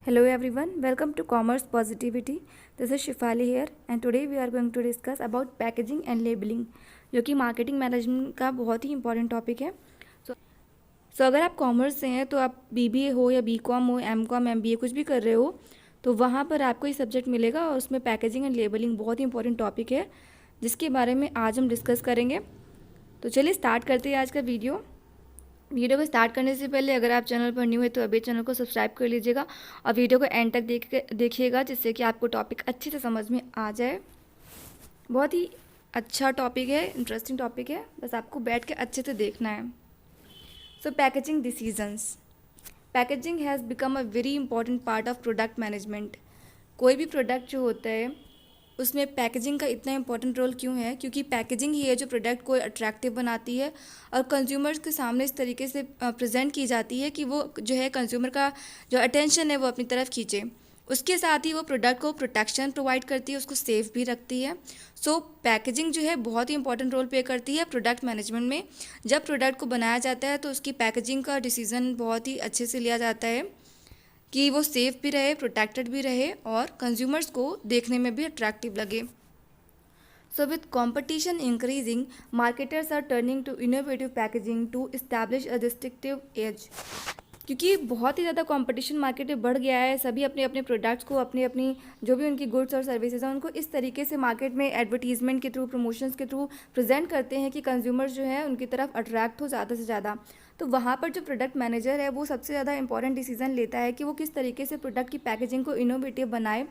Hello everyone, welcome to Commerce Positivity. This is Shifali here and today we are going to discuss about packaging and labeling जो कि marketing management का बहुत ही important topic है। सो अगर आप commerce से हैं तो आप बीबीए हो या बीकॉम हो, एमकॉम, एमबीए कुछ भी कर रहे हो तो वहाँ पर आपको ये सब्जेक्ट मिलेगा और उसमें पैकेजिंग एंड लेबलिंग बहुत ही इंपॉर्टेंट टॉपिक है जिसके बारे में आज हम डिस्कस करेंगे। तो चलिए स्टार्ट करते हैं आज का वीडियो को स्टार्ट करने से पहले अगर आप चैनल पर न्यू है तो अभी चैनल को सब्सक्राइब कर लीजिएगा और वीडियो को एंड तक देखिएगा जिससे कि आपको टॉपिक अच्छे से समझ में आ जाए। बहुत ही अच्छा टॉपिक है, इंटरेस्टिंग टॉपिक है, बस आपको बैठ के अच्छे से देखना है। So packaging decisions. Packaging has become a very important part of product management. कोई भी प्रोडक्ट जो होता है उसमें पैकेजिंग का इतना इंपॉर्टेंट रोल क्यों है? क्योंकि पैकेजिंग ही है जो प्रोडक्ट को अट्रैक्टिव बनाती है और कंज्यूमर्स के सामने इस तरीके से प्रेजेंट की जाती है कि वो जो है कंज्यूमर का जो अटेंशन है वो अपनी तरफ खींचे। उसके साथ ही वो प्रोडक्ट को प्रोटेक्शन प्रोवाइड करती है, उसको सेफ भी रखती है। सो पैकेजिंग जो है बहुत ही इंपॉर्टेंट रोल प्ले करती है प्रोडक्ट मैनेजमेंट में। जब प्रोडक्ट को बनाया जाता है तो उसकी पैकेजिंग का डिसीज़न बहुत ही अच्छे से लिया जाता है कि वो सेफ भी रहे, प्रोटेक्टेड भी रहे और कंज्यूमर्स को देखने में भी अट्रैक्टिव लगे। So with competition increasing, marketers are turning to innovative packaging to establish a distinctive edge. क्योंकि बहुत ही ज़्यादा कंपटीशन मार्केट में बढ़ गया है, सभी अपने अपने प्रोडक्ट्स को अपनी जो भी उनकी गुड्स और सर्विसेज हैं उनको इस तरीके से मार्केट में एडवर्टीजमेंट के थ्रू, प्रमोशंस के थ्रू प्रेजेंट करते हैं कि कंज्यूमर्स जो है उनकी तरफ अट्रैक्ट हो ज़्यादा से ज़्यादा। तो वहाँ पर जो प्रोडक्ट मैनेजर है वो सबसे ज़्यादा इंपॉर्टेंट डिसीजन लेता है कि वो किस तरीके से प्रोडक्ट की पैकेजिंग को इनोवेटिव बनाए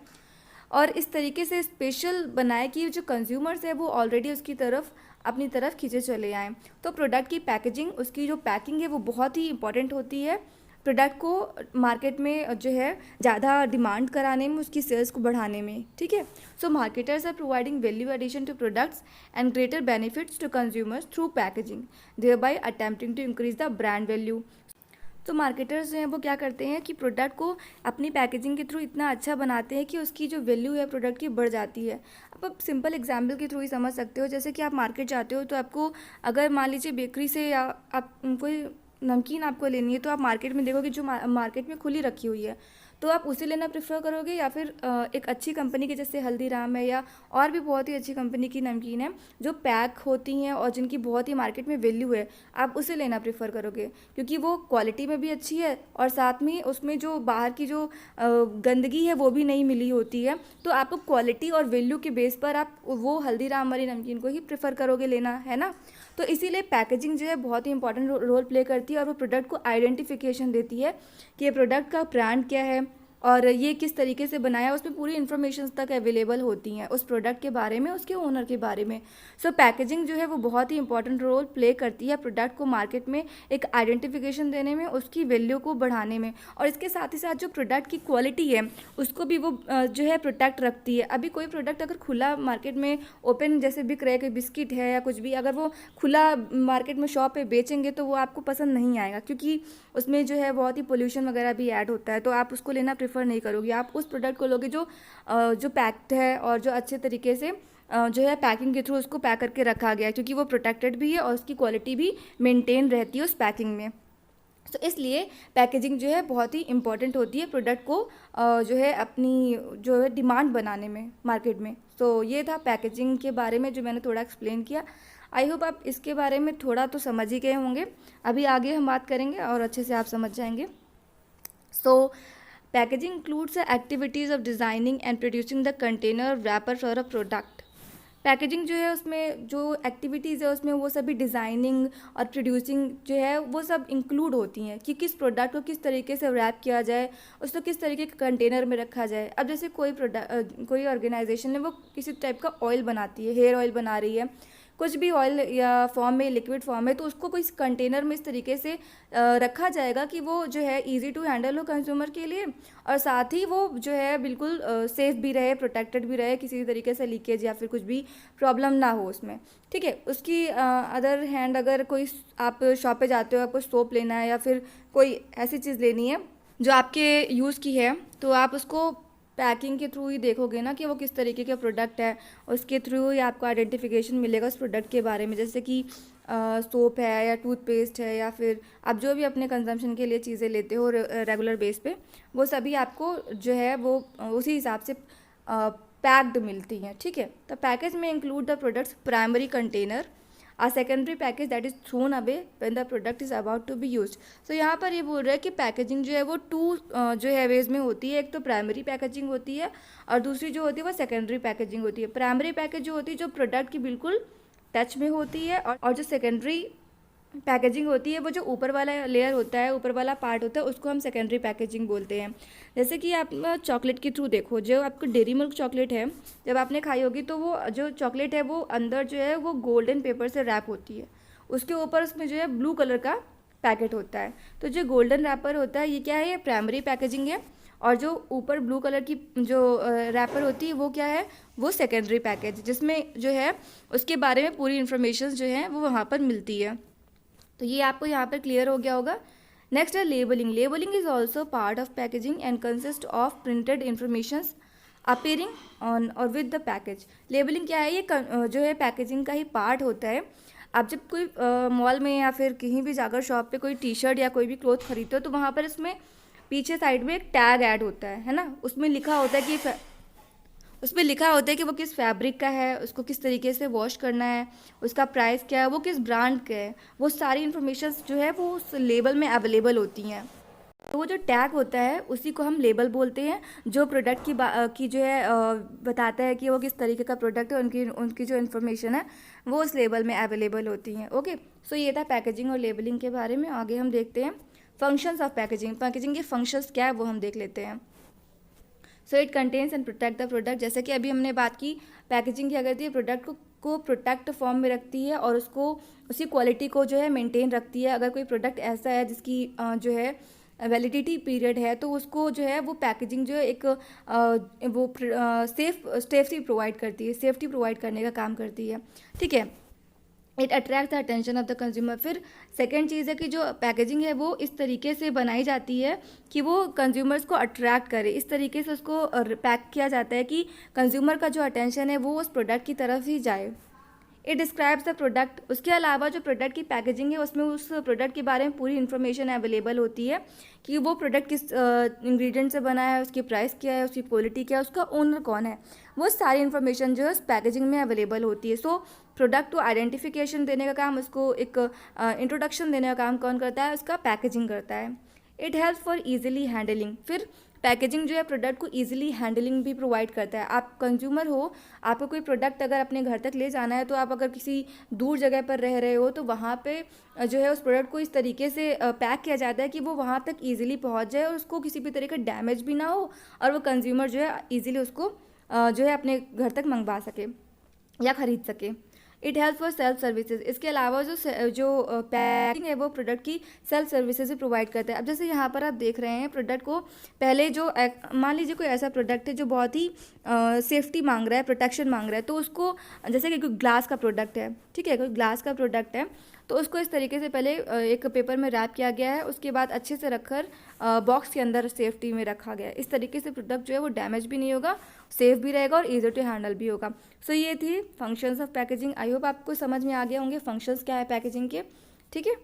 और इस तरीके से स्पेशल बनाए कि जो कंज्यूमर्स है वो ऑलरेडी उसकी तरफ अपनी तरफ खींचे चले आएँ। तो प्रोडक्ट की पैकेजिंग, उसकी जो पैकिंग है वो बहुत ही इंपॉर्टेंट होती है प्रोडक्ट को मार्केट में जो है ज़्यादा डिमांड कराने में, उसकी सेल्स को बढ़ाने में। ठीक है, so marketers are providing value addition to products and greater benefits to consumers through packaging, thereby attempting to increase the brand value. तो मार्केटर्स जो हैं वो क्या करते हैं कि प्रोडक्ट को अपनी पैकेजिंग के थ्रू इतना अच्छा बनाते हैं कि उसकी जो वैल्यू है प्रोडक्ट की बढ़ जाती है। अब आप सिंपल एग्जांपल के थ्रू ही समझ सकते हो, जैसे कि आप मार्केट जाते हो तो आपको अगर मान लीजिए बेकरी से या आप कोई नमकीन आपको लेनी है तो आप मार्केट में देखोगे जो मार्केट में खुली रखी हुई है तो आप उसे लेना प्रेफर करोगे या फिर एक अच्छी कंपनी के जैसे हल्दीराम है या और भी बहुत ही अच्छी कंपनी की नमकीन है जो पैक होती हैं और जिनकी बहुत ही मार्केट में वैल्यू है, आप उसे लेना प्रेफर करोगे क्योंकि वो क्वालिटी में भी अच्छी है और साथ में उसमें जो बाहर की जो गंदगी है वो भी नहीं मिली होती है। तो आपको क्वालिटी और वैल्यू के बेस पर आप वो हल्दीराम वाली नमकीन को ही प्रेफर करोगे लेना, है ना। तो इसीलिए पैकेजिंग जो है बहुत ही इंपॉर्टेंट रोल प्ले करती है और वो प्रोडक्ट को आइडेंटिफिकेशन देती है कि ये प्रोडक्ट का ब्रांड क्या है और ये किस तरीके से बनाया, उसमें पूरी इन्फॉर्मेशन तक अवेलेबल होती हैं उस प्रोडक्ट के बारे में, उसके ओनर के बारे में। सो पैकेजिंग जो है वो बहुत ही इंपॉर्टेंट रोल प्ले करती है प्रोडक्ट को मार्केट में एक आइडेंटिफिकेशन देने में, उसकी वैल्यू को बढ़ाने में और इसके साथ ही साथ जो प्रोडक्ट की क्वालिटी है उसको भी वो जो है प्रोटेक्ट रखती है। अभी कोई प्रोडक्ट अगर खुला मार्केट में ओपन जैसे बिक रहा है, कोई बिस्किट है या कुछ भी, अगर वो खुला मार्केट में शॉप पे बेचेंगे तो वो आपको पसंद नहीं आएगा क्योंकि उसमें जो है बहुत ही पोल्यूशन वगैरह भी ऐड होता है। तो आप उसको लेना प्रेफर नहीं करोगे, आप उस प्रोडक्ट को लोगे जो पैक्ड है और जो अच्छे तरीके से जो है पैकिंग के थ्रू उसको पैक करके रखा गया है क्योंकि वो प्रोटेक्टेड भी है और उसकी क्वालिटी भी मेंटेन रहती है उस पैकिंग में। तो इसलिए पैकेजिंग जो है बहुत ही इंपॉर्टेंट होती है प्रोडक्ट को जो है अपनी जो है डिमांड बनाने में मार्केट में। तो ये था पैकेजिंग के बारे में जो मैंने थोड़ा एक्सप्लेन किया। आई होप आप इसके बारे में थोड़ा तो समझ ही गए होंगे। अभी आगे हम बात करेंगे और अच्छे से आप समझ जाएंगे। So packaging includes activities of designing and producing the container wrapper for a product. Packaging जो है उसमें जो एक्टिविटीज़ है उसमें वो सभी डिज़ाइनिंग और प्रोड्यूसिंग जो है वो सब इंक्लूड होती हैं कि किस प्रोडक्ट को किस तरीके से रैप किया जाए, उसको किस तरीके के कंटेनर में रखा जाए। अब जैसे कोई ऑर्गेनाइजेशन है वो किसी टाइप का ऑयल बनाती है, हेयर ऑयल बना रही है, कुछ भी ऑयल या फॉर्म में, लिक्विड फॉर्म में, तो उसको कोई कंटेनर में इस तरीके से रखा जाएगा कि वो जो है इजी टू हैंडल हो कंज्यूमर के लिए और साथ ही वो जो है बिल्कुल सेफ भी रहे, प्रोटेक्टेड भी रहे, किसी तरीके से लीकेज या फिर कुछ भी प्रॉब्लम ना हो उसमें। ठीक है, उसकी अदर हैंड अगर कोई आप शॉप पे जाते हो, आपको सोप लेना है या फिर कोई ऐसी चीज़ लेनी है जो आपके यूज़ की है तो आप उसको पैकिंग के थ्रू ही देखोगे ना कि वो किस तरीके का प्रोडक्ट है, उसके थ्रू ही आपको आइडेंटिफिकेशन मिलेगा उस प्रोडक्ट के बारे में। जैसे कि सोप है या टूथपेस्ट है या फिर आप जो भी अपने कंजम्पशन के लिए चीज़ें लेते हो रेगुलर बेस पे, वो सभी आपको जो है वो उसी हिसाब से पैक्ड मिलती हैं, ठीक है। तो पैकेज में include the product's primary container, a secondary package that is thrown away when the product is about to be used. तो यहाँ पर ये बोल रहा है कि पैकेजिंग जो है वो टू जो है वेज में होती है। एक तो प्राइमरी पैकेजिंग होती है और दूसरी जो होती है वो सेकेंडरी पैकेजिंग होती है। प्राइमरी पैकेज जो होती है जो प्रोडक्ट की बिल्कुल टच में होती है, और जो सेकेंडरी पैकेजिंग होती है वो जो ऊपर वाला लेयर होता है, ऊपर वाला पार्ट होता है, उसको हम सेकेंडरी पैकेजिंग बोलते हैं। जैसे कि आप चॉकलेट के थ्रू देखो, जो आपको डेयरी मिल्क चॉकलेट है जब आपने खाई होगी तो वो जो चॉकलेट है वो अंदर जो है वो गोल्डन पेपर से रैप होती है, उसके ऊपर उसमें जो है ब्लू कलर का पैकेट होता है। तो जो गोल्डन रैपर होता है ये क्या है, ये प्राइमरी पैकेजिंग है, और जो ऊपर ब्लू कलर की जो रैपर होती है वो क्या है, वो सेकेंडरी पैकेज, जिसमें जो है उसके बारे में पूरी इन्फॉर्मेशन जो है वो वहाँ पर मिलती है। तो ये आपको यहाँ पर क्लियर हो गया होगा। नेक्स्ट है labelling. Labelling is also part of packaging and consist of printed information appearing on और विद द पैकेज। लेबलिंग क्या है, ये जो है पैकेजिंग का ही पार्ट होता है। आप जब कोई मॉल में या फिर कहीं भी जाकर शॉप पे कोई टी शर्ट या कोई भी क्लोथ खरीदते हो तो वहाँ पर इसमें पीछे साइड में एक टैग ऐड होता है ना, उसमें लिखा होता है कि उसमें लिखा होता है कि वो किस फैब्रिक का है, उसको किस तरीके से वॉश करना है, उसका प्राइस क्या है, वो किस ब्रांड का है, वो सारी इन्फॉर्मेशन जो है वो उस लेबल में अवेलेबल होती हैं। तो वो जो टैग होता है उसी को हम लेबल बोलते हैं, जो प्रोडक्ट की जो है बताता है कि वो किस तरीके का प्रोडक्ट है, उनकी उनकी जो इन्फॉर्मेशन है वो उस लेबल में अवेलेबल होती हैं। ओके, सो ये था पैकेजिंग और लेबलिंग के बारे में। आगे हम देखते हैं फंक्शंस ऑफ पैकेजिंग। पैकेजिंग के फंक्शंस क्या है वो हम देख लेते हैं। So it contains and protect the product. जैसे कि अभी हमने बात की, पैकेजिंग क्या करती है, प्रोडक्ट को प्रोटेक्ट फॉर्म में रखती है और उसको उसकी क्वालिटी को जो है मेंटेन रखती है। अगर कोई प्रोडक्ट ऐसा है जिसकी जो है वैलिडिटी पीरियड है तो उसको जो है वो पैकेजिंग जो है एक वो सेफ्टी प्रोवाइड करती है, सेफ्टी प्रोवाइड करने का काम करती है, ठीक है। It attract the attention of the consumer. फिर सेकेंड चीज़ है कि जो पैकेजिंग है वो इस तरीके से बनाई जाती है कि वो कंज्यूमर्स को अट्रैक्ट करे, इस तरीके से उसको पैक किया जाता है कि कंज्यूमर का जो अटेंशन है वो उस प्रोडक्ट की तरफ ही जाए। It describes the product. उसके अलावा जो प्रोडक्ट की पैकेजिंग है उसमें उस प्रोडक्ट के बारे में पूरी इन्फॉर्मेशन अवेलेबल होती है कि वो प्रोडक्ट किस इंग्रेडिएंट से बना है, उसकी प्राइस क्या है, उसकी क्वालिटी क्या है, उसका ओनर कौन है, वो सारी इन्फॉर्मेशन जो है उस पैकेजिंग में अवेलेबल होती है। सो प्रोडक्ट को आइडेंटिफिकेशन देने का काम, उसको एक इंट्रोडक्शन देने का काम कौन करता है, उसका पैकेजिंग करता है। It help for easily handling. फिर पैकेजिंग जो है प्रोडक्ट को ईजिली हैंडलिंग भी प्रोवाइड करता है। आप कंज्यूमर हो, आपको कोई प्रोडक्ट अगर अपने घर तक ले जाना है तो आप अगर किसी दूर जगह पर रह रहे हो तो वहाँ पे जो है उस प्रोडक्ट को इस तरीके से पैक किया जाता है कि वो वहाँ तक ईजिली पहुँच जाए और उसको किसी भी तरह का डैमेज भी ना हो और वो कंज्यूमर जो है ईजिली उसको जो है अपने घर तक मंगवा सके या ख़रीद सके। It help for self services. इसके अलावा जो पैकिंग है वो प्रोडक्ट की सेल्फ सर्विसेज भी प्रोवाइड करता है। अब जैसे यहाँ पर आप देख रहे हैं प्रोडक्ट को पहले जो मान लीजिए कोई ऐसा प्रोडक्ट है जो बहुत ही सेफ्टी मांग रहा है, प्रोटेक्शन मांग रहा है, तो उसको जैसे कि कोई ग्लास का प्रोडक्ट है, ठीक है, कोई ग्लास का प्रोडक्ट है तो उसको इस तरीके से पहले एक पेपर में रैप किया गया है, उसके बाद अच्छे से रखकर बॉक्स के अंदर सेफ्टी में रखा गया है। इस तरीके से प्रोडक्ट जो है वो डैमेज भी नहीं होगा, सेफ भी रहेगा और ईजी टू हैंडल भी होगा। सो ये थी functions of packaging. I hope आपको समझ में आ गया होंगे फंक्शंस क्या है पैकेजिंग के, ठीक है।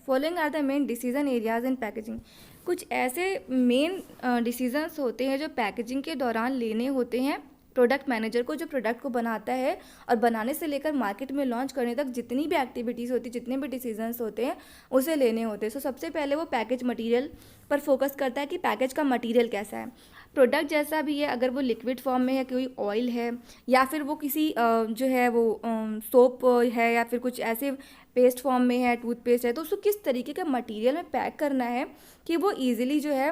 Following are the main decision areas in packaging. कुछ ऐसे मेन डिसीजंस होते हैं जो पैकेजिंग के दौरान लेने होते हैं प्रोडक्ट मैनेजर को, जो प्रोडक्ट को बनाता है, और बनाने से लेकर मार्केट में लॉन्च करने तक जितनी भी एक्टिविटीज़ होती है, जितने भी डिसीजंस होते हैं उसे लेने होते हैं। सो सबसे पहले वो पैकेज मटेरियल पर फोकस करता है कि पैकेज का मटेरियल कैसा है, प्रोडक्ट जैसा भी है, अगर वो लिक्विड फॉर्म में है, कोई ऑयल है या फिर वो किसी जो है वो सोप है या फिर कुछ ऐसे पेस्ट फॉर्म में है, टूथपेस्ट है, तो उसको किस तरीके का मटेरियल में पैक करना है कि वो ईजिली जो है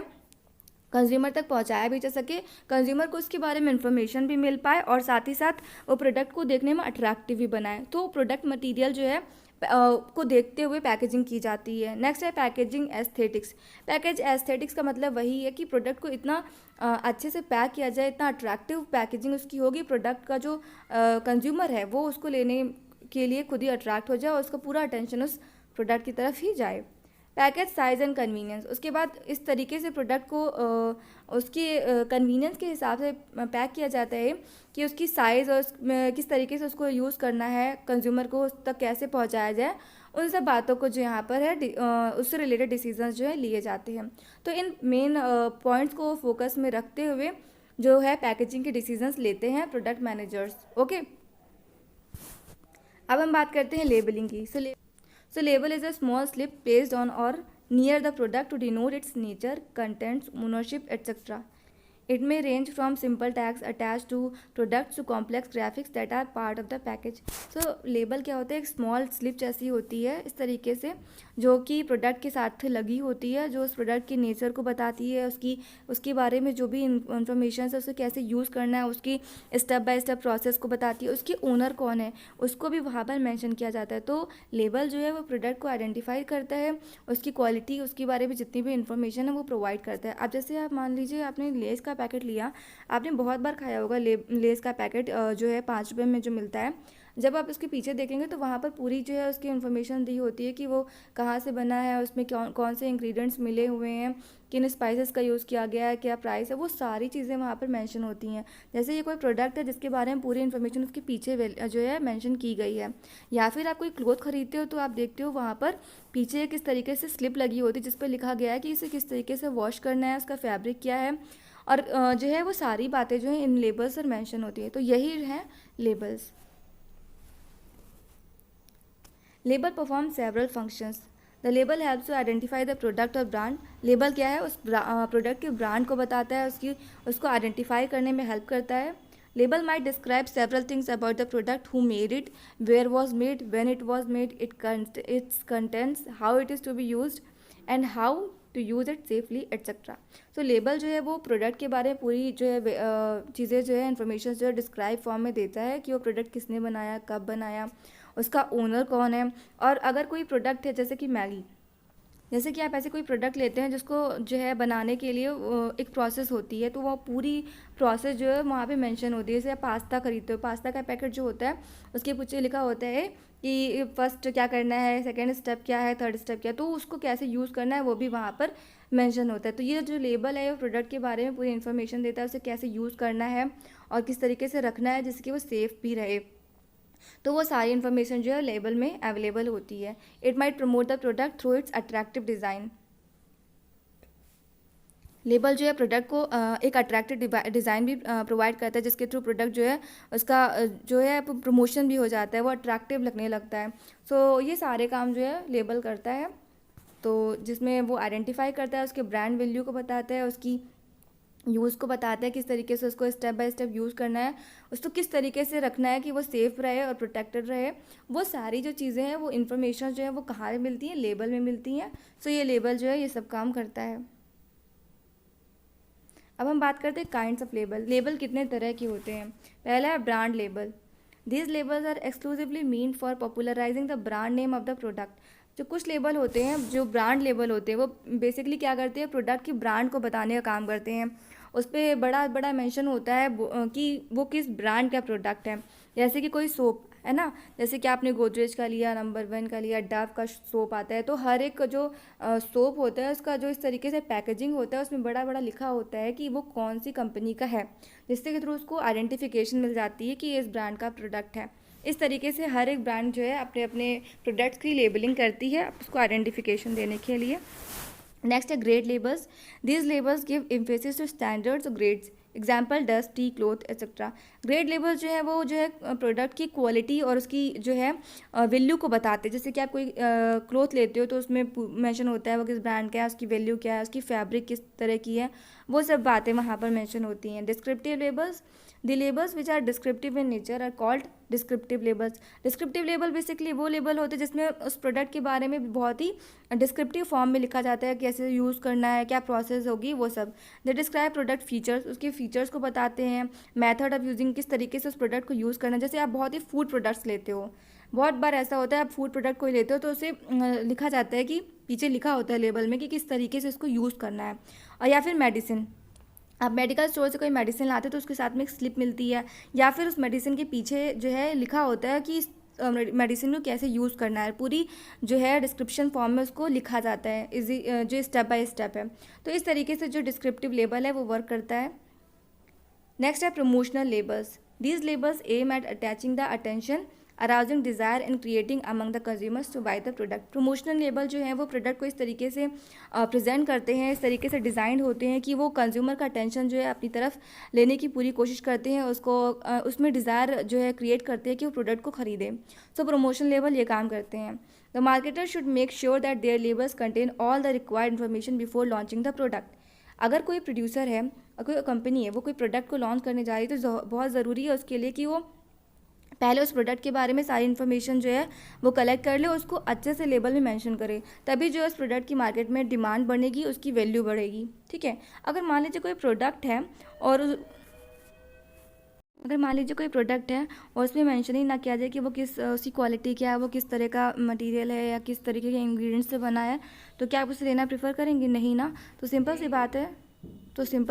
कंज्यूमर तक पहुंचाया भी जा सके, कंज्यूमर को उसके बारे में इंफॉर्मेशन भी मिल पाए और साथ ही साथ वो प्रोडक्ट को देखने में अट्रैक्टिव भी बनाए। तो प्रोडक्ट मटेरियल जो है को देखते हुए पैकेजिंग की जाती है। नेक्स्ट है पैकेजिंग एस्थेटिक्स। पैकेज एस्थेटिक्स का मतलब वही है कि प्रोडक्ट को इतना अच्छे से पैक किया जाए, इतना अट्रैक्टिव पैकेजिंग उसकी होगी, प्रोडक्ट का जो कंज्यूमर है वो उसको लेने के लिए खुद ही अट्रैक्ट हो जाए और उसका पूरा अटेंशन उस प्रोडक्ट की तरफ ही जाए। Package size and convenience. उसके बाद इस तरीके से प्रोडक्ट को उसकी कन्वीनियंस के हिसाब से पैक किया जाता है कि उसकी साइज़ और किस तरीके से उसको यूज़ करना है, कंज्यूमर को उस तक कैसे पहुंचाया जाए, उन सब बातों को जो यहाँ पर है उससे रिलेटेड डिसीजंस जो है लिए जाते हैं। तो इन मेन पॉइंट्स को फोकस में रखते हुए जो है पैकेजिंग के डिसीजंस लेते हैं प्रोडक्ट मैनेजर्स। ओके, अब हम बात करते हैं लेबलिंग की। So label is a small slip placed on और near the product to denote its nature, contents, ownership etcetera. It may range from simple tags attached to products to complex graphics that are part of the package. So label क्या होता है, एक small slip जैसी होती है इस तरीके से, जो कि प्रोडक्ट के साथ लगी होती है, जो उस प्रोडक्ट के नेचर को बताती है, उसके बारे में जो भी इंफॉर्मेशन है, उसे कैसे यूज़ करना है, उसकी स्टेप बाय स्टेप प्रोसेस को बताती है, उसकी ओनर कौन है उसको भी वहाँ पर मेंशन किया जाता है। तो लेबल जो है वो प्रोडक्ट को आइडेंटिफाई करता है, उसकी क्वालिटी, उसके बारे में जितनी भी इंफॉर्मेशन है वो प्रोवाइड करता है। अब जैसे आप मान लीजिए आपने लेस का पैकेट लिया, आपने बहुत बार खाया होगा लेस का पैकेट जो है 5 रुपये में जो मिलता है। जब आप उसके पीछे देखेंगे तो वहाँ पर पूरी जो है उसकी इन्फॉर्मेशन दी होती है कि वो कहाँ से बना है, उसमें कौन से इंग्रेडिएंट्स मिले हुए हैं, किन स्पाइसेस का यूज़ किया गया है, क्या प्राइस है, वो सारी चीज़ें वहाँ पर मेंशन होती हैं। जैसे ये कोई प्रोडक्ट है जिसके बारे में पूरी इन्फॉर्मेशन उसके पीछे जो है मेंशन की गई है। या फिर आप कोई क्लोथ खरीदते हो तो आप देखते हो वहाँ पर पीछे किस तरीके से स्लिप लगी होती है जिस पर लिखा गया है कि इसे किस तरीके से वॉश करना है, उसका फैब्रिक क्या है, और जो है वो सारी बातें जो है इन लेबल्स पर मेंशन होती है। तो यही है labels. Label perform several functions. The label helps to identify the product और ब्रांड। लेबल क्या है, उस प्रोडक्ट के ब्रांड को बताता है, उसको आइडेंटिफाई करने में हेल्प करता है। Label might describe several things about the product, who made it, where was made, when it was made, its contents, how it is to be used and how to use it safely etcetera. तो label जो है वो product के बारे में पूरी जो है चीज़ें जो है इन्फॉर्मेशन जो है डिस्क्राइब फॉर्म में देता है कि वो प्रोडक्ट किसने बनाया, कब बनाया, उसका ओनर कौन है। और अगर कोई प्रोडक्ट है जैसे कि मैगी, जैसे कि आप ऐसे कोई प्रोडक्ट लेते हैं जिसको जो है बनाने के लिए एक प्रोसेस होती है, तो वो पूरी प्रोसेस जो है वहाँ पे मेंशन होती है। जैसे आप पास्ता खरीदते हो, पास्ता का पैकेट जो होता है उसके पीछे लिखा होता है कि फर्स्ट क्या करना है, सेकेंड स्टेप क्या है, थर्ड स्टेप क्या है, तो उसको कैसे यूज़ करना है वो भी वहाँ पर मेंशन होता है। तो ये जो लेबल है वो प्रोडक्ट के बारे में पूरी इन्फॉर्मेशन देता है, उसे कैसे यूज़ करना है और किस तरीके से रखना है जिससे कि वो सेफ़ भी रहे। तो वो सारी इन्फॉर्मेशन जो है लेबल में अवेलेबल होती है। It might promote the product through it's attractive design. Label जो है प्रोडक्ट को एक अट्रैक्टिव डिज़ाइन भी प्रोवाइड करता है जिसके थ्रू प्रोडक्ट जो है उसका जो है प्रमोशन भी हो जाता है, वो अट्रैक्टिव लगने लगता है। सो ये सारे काम जो है लेबल करता है, तो जिसमें वो आइडेंटिफाई करता है, उसके ब्रांड वैल्यू को बताता है, उसकी यूज़ को बताता है, किस तरीके से उसको स्टेप बाय स्टेप यूज़ करना है, उसको किस तरीके से रखना है कि वो सेफ़ रहे और प्रोटेक्टेड रहे। वो सारी जो चीज़ें हैं वो इन्फॉर्मेशन जो है वो कहाँ मिलती हैं, लेबल में मिलती हैं। सो ये लेबल जो है ये सब काम करता है। अब हम बात करते हैं काइंड्स ऑफ लेबल। लेबल कितने तरह के होते हैं। पहला है brand label. These labels are exclusively mean for popularising the brand name of the product. जो कुछ लेबल होते हैं, जो ब्रांड लेबल होते हैं, वो बेसिकली क्या करते हैं, प्रोडक्ट की ब्रांड को बताने का काम करते हैं। उस पर बड़ा बड़ा मेंशन होता है कि वो किस ब्रांड का प्रोडक्ट है। जैसे कि कोई सोप है ना, जैसे कि आपने गोदरेज का लिया, नंबर 1 का लिया, डव का सोप आता है, तो हर एक जो सोप होता है उसका जो इस तरीके से पैकेजिंग होता है उसमें बड़ा बड़ा लिखा होता है कि वो कौन सी कंपनी का है, जिससे के थ्रू उसको आइडेंटिफिकेशन मिल जाती है कि ये इस ब्रांड का प्रोडक्ट है। इस तरीके से हर एक ब्रांड जो है अपने अपने प्रोडक्ट्स की लेबलिंग करती है उसको आइडेंटिफिकेशन देने के लिए। नेक्स्ट है grade labels. These labels give emphasis to standards और grades. Example dust, tea, cloth etcetera. Grade label जो है वो जो है प्रोडक्ट की क्वालिटी और उसकी जो है वैल्यू को बताते हैं। जैसे कि आप कोई क्लोथ लेते हो तो उसमें मेंशन होता है वो किस ब्रांड का है, उसकी वैल्यू क्या है, उसकी फैब्रिक किस तरह की है, वो सब बातें वहाँ पर मेंशन होती हैं। Descriptive labels. The labels which are descriptive in nature are called descriptive labels. Descriptive label basically वो लेबल होते हैं जिसमें उस प्रोडक्ट के बारे में बहुत ही डिस्क्रिप्टिव फॉर्म में लिखा जाता है, कैसे यूज़ करना है, क्या प्रोसेस होगी, वो सब। They describe product features. उसके फीचर्स को बताते हैं। मेथड ऑफ यूजिंग, किस तरीके से उस प्रोडक्ट को यूज़ करना है। जैसे आप बहुत ही फूड प्रोडक्ट्स लेते हो, बहुत बार ऐसा होता है आप फूड प्रोडक्ट कोई लेते हो तो उसे लिखा जाता है कि पीछे लिखा होता है लेबल में कि किस तरीके से इसको यूज़ करना है। और या फिर मेडिसिन, आप मेडिकल स्टोर से कोई मेडिसिन लाते हो तो उसके साथ में एक स्लिप मिलती है, या फिर उस मेडिसिन के पीछे जो है लिखा होता है कि मेडिसिन को कैसे यूज़ करना है, पूरी जो है डिस्क्रिप्शन फॉर्म में उसको लिखा जाता है, इजी जो स्टेप बाय स्टेप है। तो इस तरीके से जो डिस्क्रिप्टिव लेबल है वो वर्क करता है। नेक्स्ट है promotional labels. These labels aim at attaching the attention, arousing desire and creating among the consumers to buy the product. Promotional label जो है वो प्रोडक्ट को इस तरीके से प्रेजेंट करते हैं, इस तरीके से डिज़ाइन होते हैं कि वो कंज्यूमर का अटेंशन जो है अपनी तरफ लेने की पूरी कोशिश करते हैं, उसको उसमें डिज़ायर जो है क्रिएट करते हैं कि वो प्रोडक्ट को ख़रीदें। सो प्रमोशनल लेबल ये काम करते हैं। The marketer should make sure that their labels contain all the required information before launching the product. अगर कोई प्रोड्यूसर है, कोई कंपनी है, वो कोई प्रोडक्ट को लॉन्च करने जा रही है तो बहुत ज़रूरी है उसके लिए कि वो पहले उस प्रोडक्ट के बारे में सारी इन्फॉर्मेशन जो है वो कलेक्ट कर ले, उसको अच्छे से लेबल में मेंशन करे, तभी जो है उस प्रोडक्ट की मार्केट में डिमांड बढ़ेगी, उसकी वैल्यू बढ़ेगी। ठीक है। अगर मान लीजिए कोई प्रोडक्ट है और उसमें मेंशन ही ना किया जाए कि वो किस उसकी क्वालिटी क्या है, वो किस तरह का मटेरियल है या किस तरीके के इंग्रेडिएंट्स से बना है, तो क्या आप उसे लेना प्रेफर करेंगे? नहीं ना। तो सिंपल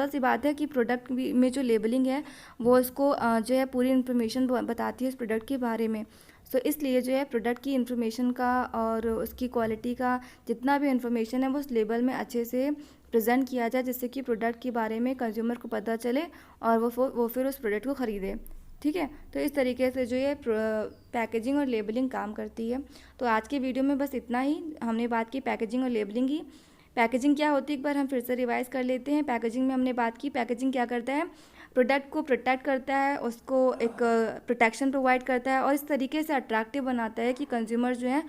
सी बात है कि प्रोडक्ट में जो लेबलिंग है वो उसको जो है पूरी इन्फॉर्मेशन बताती है उस प्रोडक्ट के बारे में। सो इसलिए जो है प्रोडक्ट की इन्फॉर्मेशन का और उसकी क्वालिटी का जितना भी इन्फॉर्मेशन है वो उस लेबल में अच्छे से प्रेजेंट किया जाए, जिससे कि प्रोडक्ट के बारे में कंज्यूमर को पता चले और वो फिर उस प्रोडक्ट को ख़रीदे। ठीक है। तो इस तरीके से जो ये पैकेजिंग और लेबलिंग काम करती है। तो आज के वीडियो में बस इतना ही, हमने बात की पैकेजिंग और लेबलिंग की। पैकेजिंग क्या होती है एक बार हम फिर से रिवाइज कर लेते हैं। पैकेजिंग में हमने बात की, पैकेजिंग क्या करता है, प्रोडक्ट को प्रोटेक्ट करता है, उसको एक प्रोटेक्शन प्रोवाइड करता है और इस तरीके से अट्रैक्टिव बनाता है कि कंज्यूमर जो है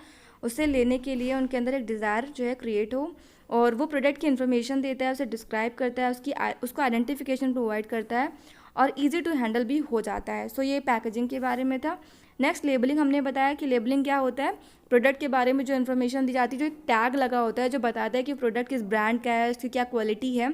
उसे लेने के लिए उनके अंदर एक डिज़ायर जो है क्रिएट हो, और वो प्रोडक्ट की इन्फॉर्मेशन देता है, उसे डिस्क्राइब करता है, उसको आइडेंटिफिकेशन प्रोवाइड करता है और ईजी टू हैंडल भी हो जाता है। सो ये पैकेजिंग के बारे में था। नेक्स्ट लेबलिंग, हमने बताया कि लेबलिंग क्या होता है, प्रोडक्ट के बारे में जो इन्फॉर्मेशन दी जाती है, जो एक टैग लगा होता है जो बताता है कि प्रोडक्ट किस ब्रांड का है, उसकी क्या क्वालिटी है,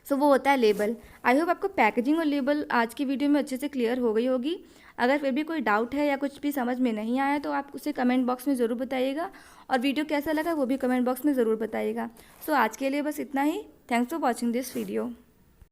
सो वो होता है लेबल। आई होप आपको पैकेजिंग और लेबल आज की वीडियो में अच्छे से क्लियर हो गई होगी। अगर फिर भी कोई डाउट है या कुछ भी समझ में नहीं आया तो आप उसे कमेंट बॉक्स में ज़रूर बताइएगा, और वीडियो कैसा लगा वो भी कमेंट बॉक्स में ज़रूर बताइएगा। सो आज के लिए बस इतना ही। Thanks for watching this video.